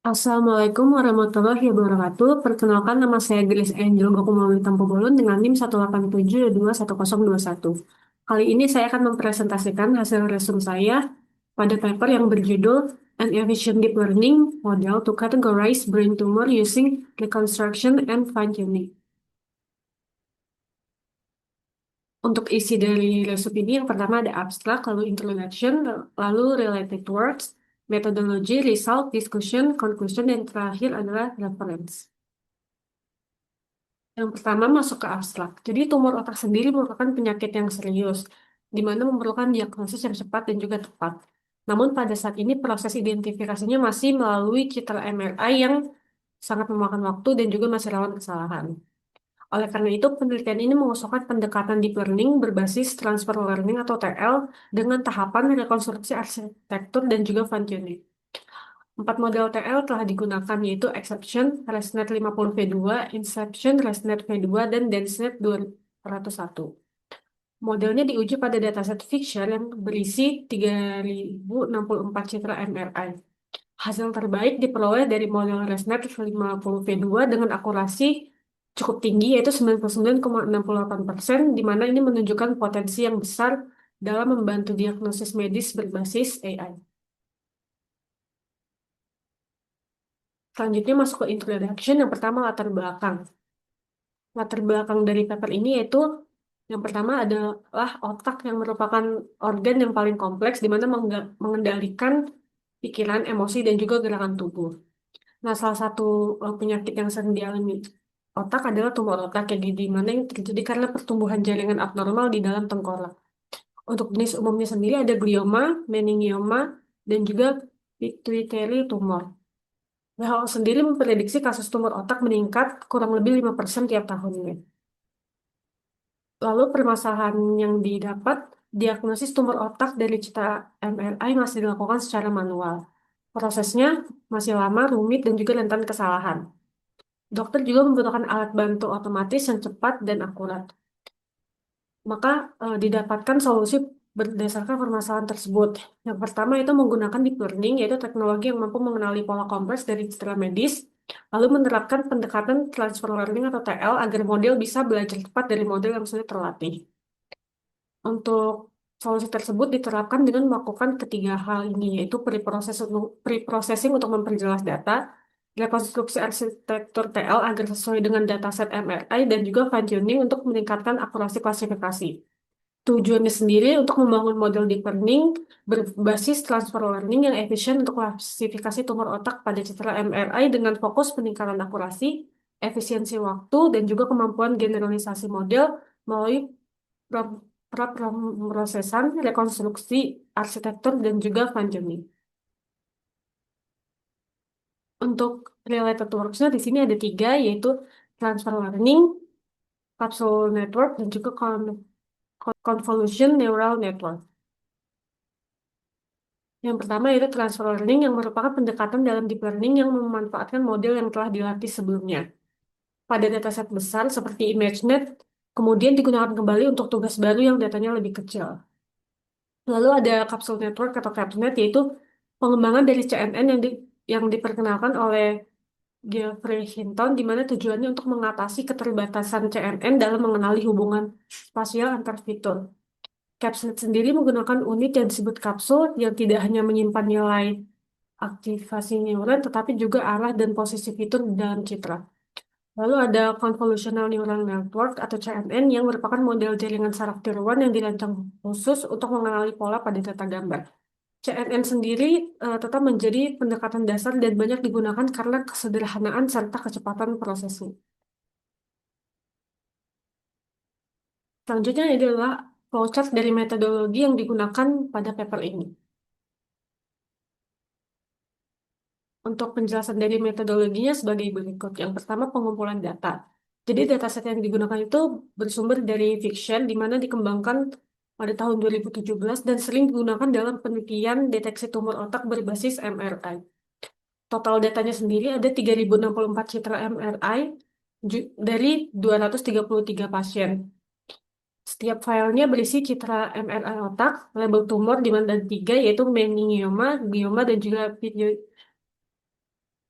Assalamualaikum warahmatullahi wabarakatuh. Perkenalkan nama saya Grace Angel Gokumawi Tampobolon dengan NIM 187221021. Kali ini saya akan mempresentasikan hasil resume saya pada paper yang berjudul An Efficient Deep Learning Model to Categorize Brain Tumor Using Reconstruction and Fine-Tuning. Untuk isi dari resume ini yang pertama ada abstrak, lalu introduction, lalu related words, methodology, result, discussion, conclusion, dan terakhir adalah reference. Yang pertama masuk ke abstrak. Jadi tumor otak sendiri merupakan penyakit yang serius, di mana memerlukan diagnosis yang cepat dan juga tepat. Namun pada saat ini proses identifikasinya masih melalui citra MRI yang sangat memakan waktu dan juga masih rawan kesalahan. Oleh karena itu, penelitian ini mengusulkan pendekatan deep learning berbasis transfer learning atau TL dengan tahapan rekonstruksi arsitektur dan juga fine-tuning. Empat model TL telah digunakan yaitu Exception, ResNet 50V2, Inception, ResNet V2, dan DenseNet 201. Modelnya diuji pada dataset Figshare yang berisi 3064 citra MRI. Hasil terbaik diperoleh dari model ResNet 50V2 dengan akurasi cukup tinggi yaitu 99,68%, di mana ini menunjukkan potensi yang besar dalam membantu diagnosis medis berbasis AI. Selanjutnya masuk ke introduction. Yang pertama latar belakang. Latar belakang dari paper ini yaitu yang pertama adalah otak yang merupakan organ yang paling kompleks di mana mengendalikan pikiran, emosi, dan juga gerakan tubuh. Nah, salah satu penyakit yang sering dialami otak adalah tumor otak yang di mana yang terjadi karena pertumbuhan jaringan abnormal di dalam tengkorak. Untuk jenis umumnya sendiri ada glioma, meningioma, dan juga pituitary tumor. WHO sendiri memprediksi kasus tumor otak meningkat kurang lebih 5% tiap tahunnya. Lalu permasalahan yang didapat, diagnosis tumor otak dari citra MRI masih dilakukan secara manual. Prosesnya masih lama, rumit, dan juga rentan kesalahan. Dokter juga membutuhkan alat bantu otomatis yang cepat dan akurat. Maka didapatkan solusi berdasarkan permasalahan tersebut. Yang pertama itu menggunakan deep learning, yaitu teknologi yang mampu mengenali pola kompleks dari citra medis, lalu menerapkan pendekatan transfer learning atau TL agar model bisa belajar cepat dari model yang sudah terlatih. Untuk solusi tersebut diterapkan dengan melakukan ketiga hal ini, yaitu pre-processing untuk memperjelas data, rekonstruksi arsitektur TL agar sesuai dengan dataset MRI, dan juga fine-tuning untuk meningkatkan akurasi klasifikasi. Tujuannya sendiri untuk membangun model deep learning berbasis transfer learning yang efisien untuk klasifikasi tumor otak pada citra MRI dengan fokus peningkatan akurasi, efisiensi waktu, dan juga kemampuan generalisasi model melalui praprosesan, rekonstruksi, arsitektur, dan juga fine-tuning. Untuk related works-nya di sini ada tiga, yaitu transfer learning, capsule network, dan juga convolution neural network. Yang pertama yaitu transfer learning yang merupakan pendekatan dalam deep learning yang memanfaatkan model yang telah dilatih sebelumnya. Pada dataset besar seperti ImageNet, kemudian digunakan kembali untuk tugas baru yang datanya lebih kecil. Lalu ada capsule network atau CapNet, yaitu pengembangan dari CNN yang diperkenalkan oleh Geoffrey Hinton, di mana tujuannya untuk mengatasi keterbatasan CNN dalam mengenali hubungan spasial antar fitur. CapNet sendiri menggunakan unit yang disebut kapsul yang tidak hanya menyimpan nilai aktivasi neuron, tetapi juga arah dan posisi fitur dalam citra. Lalu ada Convolutional Neural Network atau CNN yang merupakan model jaringan saraf tiruan yang dirancang khusus untuk mengenali pola pada data gambar. CNN sendiri tetap menjadi pendekatan dasar dan banyak digunakan karena kesederhanaan serta kecepatan prosesnya. Selanjutnya adalah flowchart dari metodologi yang digunakan pada paper ini. Untuk penjelasan dari metodologinya sebagai berikut. Yang pertama, pengumpulan data. Jadi dataset yang digunakan itu bersumber dari fiction, di mana dikembangkan pada tahun 2017 dan sering digunakan dalam penelitian deteksi tumor otak berbasis MRI. Total datanya sendiri ada 3064 citra MRI dari 233 pasien. Setiap filenya berisi citra MRI otak, label tumor di mana ada tiga, yaitu meningioma, glioma, dan juga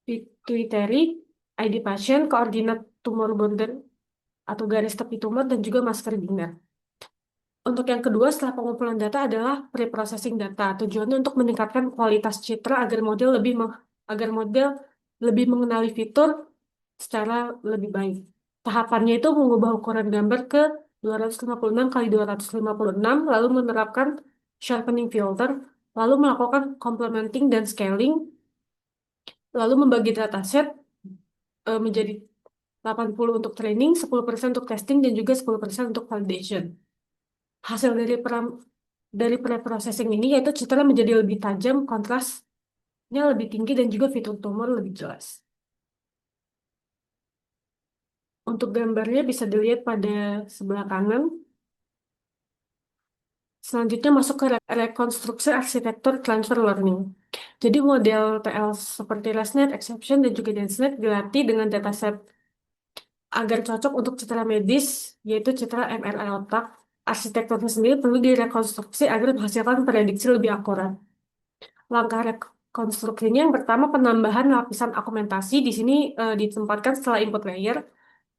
pituitary, ID pasien, koordinat tumor border atau garis tepi tumor, dan juga masker binder. Untuk yang kedua, setelah pengumpulan data adalah pre-processing data. Tujuannya untuk meningkatkan kualitas citra agar model lebih mengenali fitur secara lebih baik. Tahapannya itu mengubah ukuran gambar ke 256 kali 256, lalu menerapkan sharpening filter, lalu melakukan complementing dan scaling, lalu membagi dataset menjadi 80 untuk training, 10% untuk testing, dan juga 10% untuk validation. Hasil dari pre-processing ini yaitu citra menjadi lebih tajam, kontrasnya lebih tinggi, dan juga fitur tumor lebih jelas. Untuk gambarnya bisa dilihat pada sebelah kanan. Selanjutnya masuk ke rekonstruksi arsitektur transfer learning. Jadi model TL seperti ResNet, Exception, dan juga DenseNet dilatih dengan dataset agar cocok untuk citra medis, yaitu citra MRI otak. Arsitekturnya sendiri perlu direkonstruksi agar menghasilkan prediksi lebih akurat. Langkah rekonstruksinya yang pertama penambahan lapisan augmentasi di sini ditempatkan setelah input layer,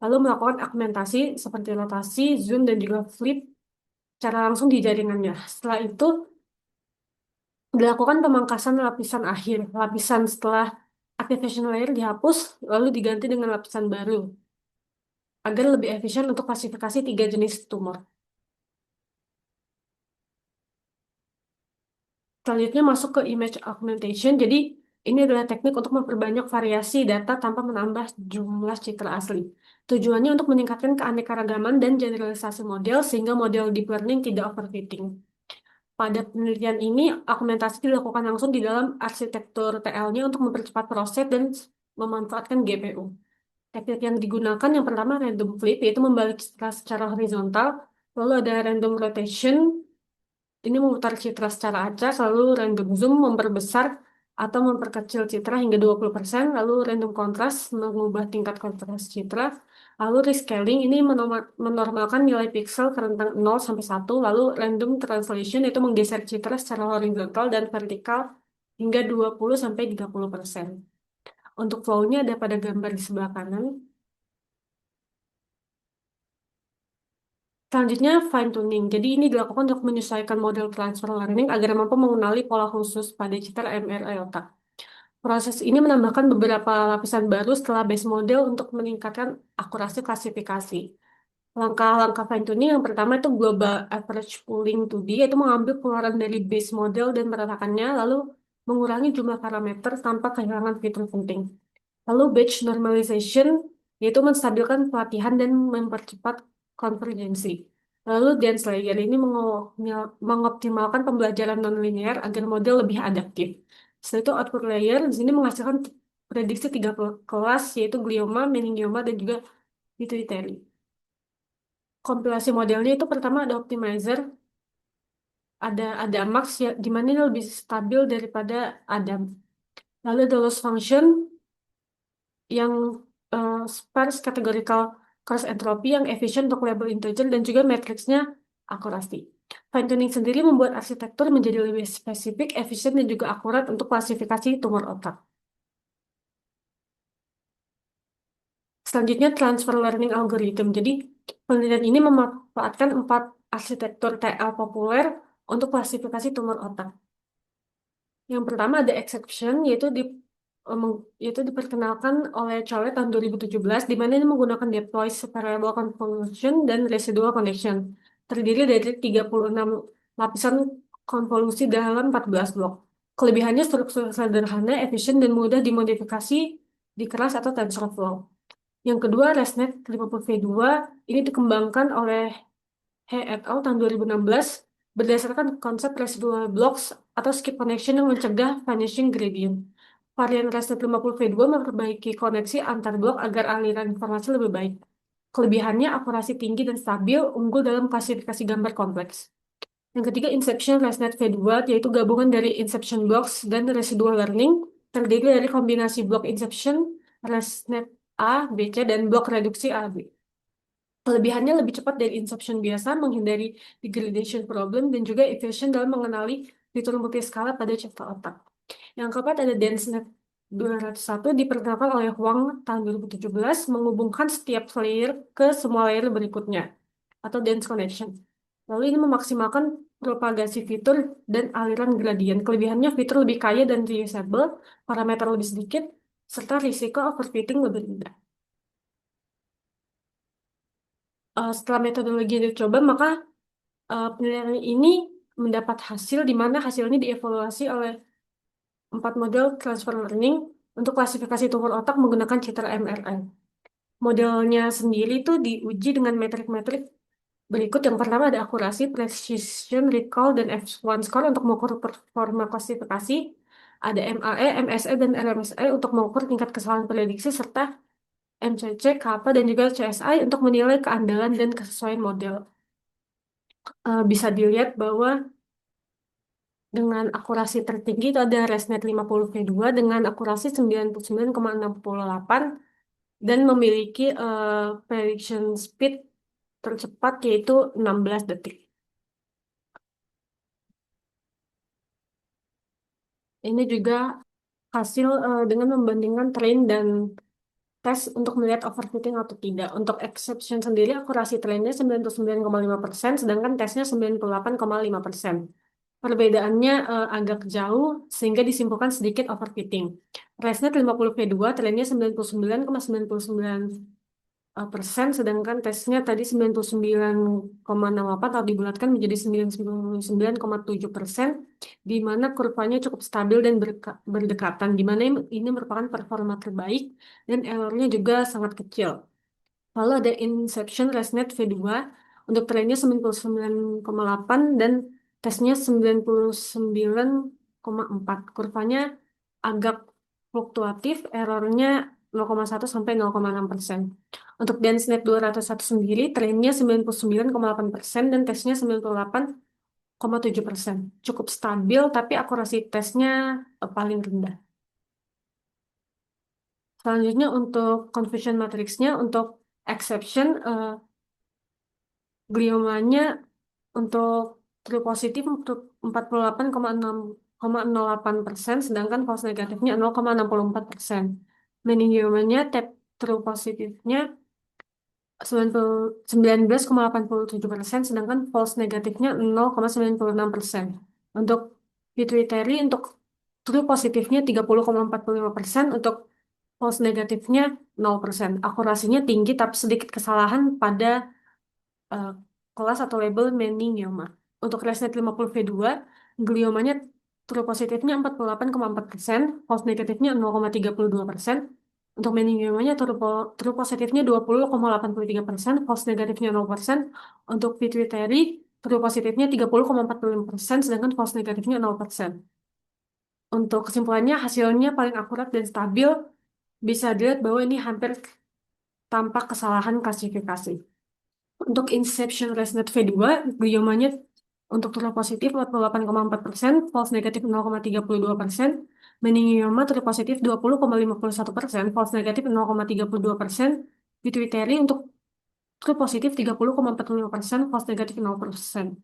lalu melakukan augmentasi seperti rotasi, zoom, dan juga flip cara langsung di jaringannya. Setelah itu dilakukan pemangkasan lapisan akhir. Lapisan setelah activation layer dihapus, lalu diganti dengan lapisan baru agar lebih efisien untuk klasifikasi tiga jenis tumor. Selanjutnya masuk ke image augmentation. Jadi ini adalah teknik untuk memperbanyak variasi data tanpa menambah jumlah citra asli. Tujuannya untuk meningkatkan keanekaragaman dan generalisasi model sehingga model deep learning tidak overfitting. Pada penelitian ini, augmentasi dilakukan langsung di dalam arsitektur TL-nya untuk mempercepat proses dan memanfaatkan GPU. Teknik yang digunakan yang pertama random flip, yaitu membalik citra secara horizontal, lalu ada random rotation, ini memutar citra secara acak, lalu random zoom memperbesar atau memperkecil citra hingga 20%, lalu random contrast mengubah tingkat kontras citra, lalu rescaling ini menormalkan nilai pixel ke rentang 0 sampai 1, lalu random translation itu menggeser citra secara horizontal dan vertikal hingga 20 sampai 30%. Untuk flow-nya ada pada gambar di sebelah kanan. Selanjutnya, fine tuning. Jadi ini dilakukan untuk menyesuaikan model transfer learning agar mampu mengenali pola khusus pada citra MRI otak. Proses ini menambahkan beberapa lapisan baru setelah base model untuk meningkatkan akurasi klasifikasi. Langkah-langkah fine tuning yang pertama itu global average pooling 2D, yaitu mengambil keluaran dari base model dan meratakannya, lalu mengurangi jumlah parameter tanpa kehilangan fitur penting. Lalu batch normalization, yaitu menstabilkan pelatihan dan mempercepat konvergensi. Lalu dense layer ini mengoptimalkan pembelajaran nonlinear agar model lebih adaptif. Setelah itu output layer di sini menghasilkan prediksi tiga kelas, yaitu glioma, meningioma, dan juga pituitary. Kompilasi modelnya itu pertama ada optimizer, ada max ya, di mana ini lebih stabil daripada Adam. Lalu ada loss function yang sparse categorical cross entropy yang efisien untuk label integer dan juga matriksnya akurasi. Fine tuning sendiri membuat arsitektur menjadi lebih spesifik, efisien, dan juga akurat untuk klasifikasi tumor otak. Selanjutnya transfer learning algorithm. Jadi penelitian ini memanfaatkan 4 arsitektur TL populer untuk klasifikasi tumor otak. Yang pertama ada exception, yaitu diperkenalkan oleh Chole tahun 2017, di mana ini menggunakan deploy variable convolution dan residual connection. Terdiri dari 36 lapisan konvolusi dalam 14 blok. Kelebihannya struktur sederhana, efisien, dan mudah dimodifikasi di keras atau TensorFlow. Yang kedua, ResNet 50V2 ini dikembangkan oleh He et al. Tahun 2016 berdasarkan konsep residual blocks atau skip connection yang mencegah vanishing gradient. Varian ResNet 50V2 memperbaiki koneksi antar blok agar aliran informasi lebih baik. Kelebihannya akurasi tinggi dan stabil, unggul dalam klasifikasi gambar kompleks. Yang ketiga, Inception ResNet V2, yaitu gabungan dari Inception Blocks dan Residual Learning, terdiri dari kombinasi blok Inception, ResNet A, B, C, dan blok reduksi A, B. Kelebihannya lebih cepat dari Inception biasa, menghindari degradation problem, dan juga efisien dalam mengenali fitur multiskala pada citra otak. Yang keempat ada DenseNet 201 diperkenalkan oleh Huang tahun 2017 menghubungkan setiap layer ke semua layer berikutnya atau dense connection. Lalu ini memaksimalkan propagasi fitur dan aliran gradien. Kelebihannya fitur lebih kaya dan reusable, parameter lebih sedikit, serta risiko overfitting lebih rendah. Setelah metodologi yang dicoba, maka penilaian ini mendapat hasil di mana hasil ini dievaluasi oleh 4 model transfer learning untuk klasifikasi tumor otak menggunakan Citra MRI. Modelnya sendiri itu diuji dengan metrik-metrik berikut. Yang pertama ada akurasi, precision, recall, dan F1 score untuk mengukur performa klasifikasi. Ada MAE, MSE, dan RMSE untuk mengukur tingkat kesalahan prediksi, serta MCC, kappa, dan juga CSI untuk menilai keandalan dan kesesuaian model. Bisa dilihat bahwa dengan akurasi tertinggi itu ada ResNet 50V2 dengan akurasi 99,68 dan memiliki prediction speed tercepat yaitu 16 detik. Ini juga hasil dengan membandingkan train dan tes untuk melihat overfitting atau tidak. Untuk exception sendiri akurasi trainnya 99,5%, sedangkan tesnya 98,5%. Perbedaannya agak jauh sehingga disimpulkan sedikit overfitting. ResNet 50V2 trennya 99,99%, sedangkan tesnya tadi 99,68 kalau dibulatkan menjadi 99,7%, di mana kurvanya cukup stabil dan berdekatan, di mana ini merupakan performa terbaik dan errornya juga sangat kecil. Lalu ada Inception ResNet V2 untuk trennya 99,8 dan tesnya 99,4. Kurvanya agak fluktuatif, errornya 0,1 sampai 0,6%. Untuk DenseNet 201 sendiri, trennya 99,8% dan tesnya 98,7%. Cukup stabil, tapi akurasi tesnya paling rendah. Selanjutnya untuk confusion matrixnya, untuk exception, gliomanya untuk true positif untuk 48,6,08%, sedangkan false negatifnya 0,64%. Meningiomanya true positifnya 19,87%, sedangkan false negatifnya 0,96%. Untuk pituitary untuk true positifnya 30,45%, untuk false negatifnya 0%. Akurasinya tinggi tapi sedikit kesalahan pada eh, kelas atau label meningioma. Untuk ResNet 50V2, gliomanya true positifnya 48,4%, false negatifnya 0,32%. Untuk meningiomanya true positifnya 20,83%, false negatifnya 0%. Untuk pituitary, true positifnya 30,45%, sedangkan false negatifnya 0%. Untuk kesimpulannya, hasilnya paling akurat dan stabil. Bisa dilihat bahwa ini hampir tanpa kesalahan klasifikasi. Untuk Inception ResNet V2, gliomanya untuk true positif 48,4%, false negatif 0,32%, meningioma true positif 20,51%, false negatif 0,32%, pituitary untuk true positif 30,45%, false negatif 0%.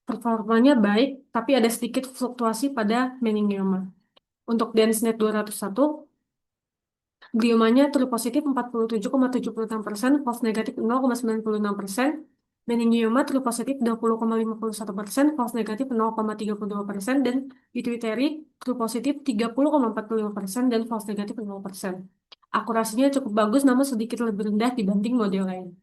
Performanya baik, tapi ada sedikit fluktuasi pada meningioma. Untuk DenseNet 201, gliomanya true positif 47,76%, false negatif 0,96%, meningioma true positif 20,51%, false negatif 0,32%, dan pituitary true positif 30,45% dan false negatif 0%. Akurasinya cukup bagus namun sedikit lebih rendah dibanding model lain.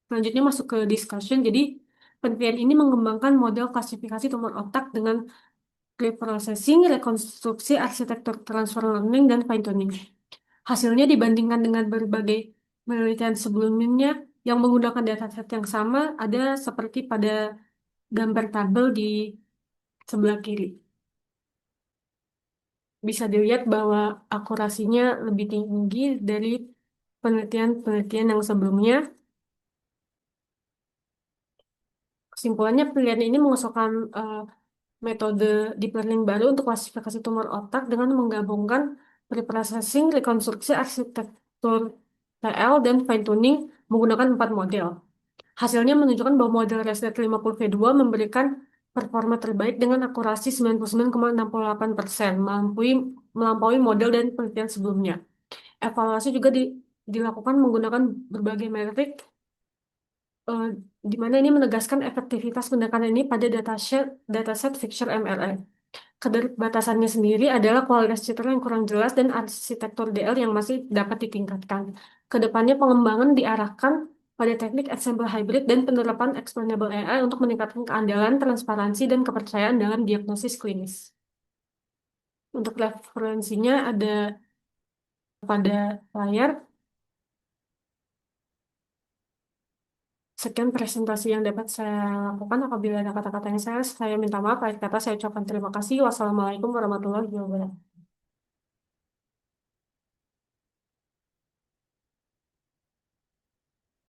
Selanjutnya masuk ke discussion. Jadi penelitian ini mengembangkan model klasifikasi tumor otak dengan reprocessing, rekonstruksi, arsitektur transfer learning, dan fine tuning. Hasilnya dibandingkan dengan berbagai penelitian sebelumnya yang menggunakan dataset yang sama, ada seperti pada gambar tabel di sebelah kiri. Bisa dilihat bahwa akurasinya lebih tinggi dari penelitian-penelitian yang sebelumnya. Kesimpulannya, penelitian ini mengusulkan metode deep learning baru untuk klasifikasi tumor otak dengan menggabungkan preprocessing, rekonstruksi, arsitektur TL, dan fine tuning menggunakan 4 model. Hasilnya menunjukkan bahwa model ResNet 50V2 memberikan performa terbaik dengan akurasi 99,68%, melampaui model dan penelitian sebelumnya. Evaluasi juga dilakukan menggunakan berbagai metrik, eh, di mana ini menegaskan efektivitas pendekatan ini pada dataset Fixure MRI. Keterbatasannya sendiri adalah kualitas citra yang kurang jelas dan arsitektur DL yang masih dapat ditingkatkan. Kedepannya pengembangan diarahkan pada teknik ensemble hybrid dan penerapan explainable AI untuk meningkatkan keandalan, transparansi, dan kepercayaan dalam diagnosis klinis. Untuk referensinya ada pada layar. Sekian presentasi yang dapat saya lakukan. Apabila ada kata-kata yang saya minta maaf. Akhir kata saya ucapkan terima kasih. Wassalamualaikum warahmatullahi wabarakatuh.